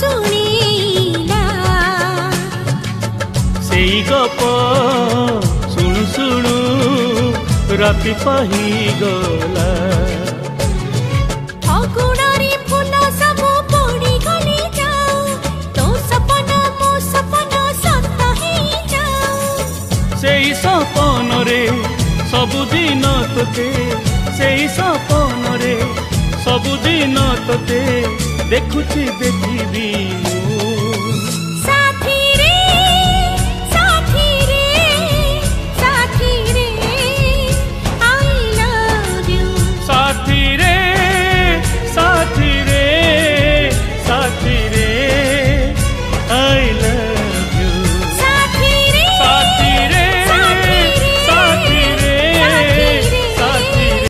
शुणीला सेई गप शुणु शुणु राति पाही गला अगुणारी फूल सब पड़ी गली जाओ तो सपना मो सपना सत ही जाओ सेई सपन रे सबुदिन तोते सेई सपन रे सबुदिन तोते देखुची देखिबी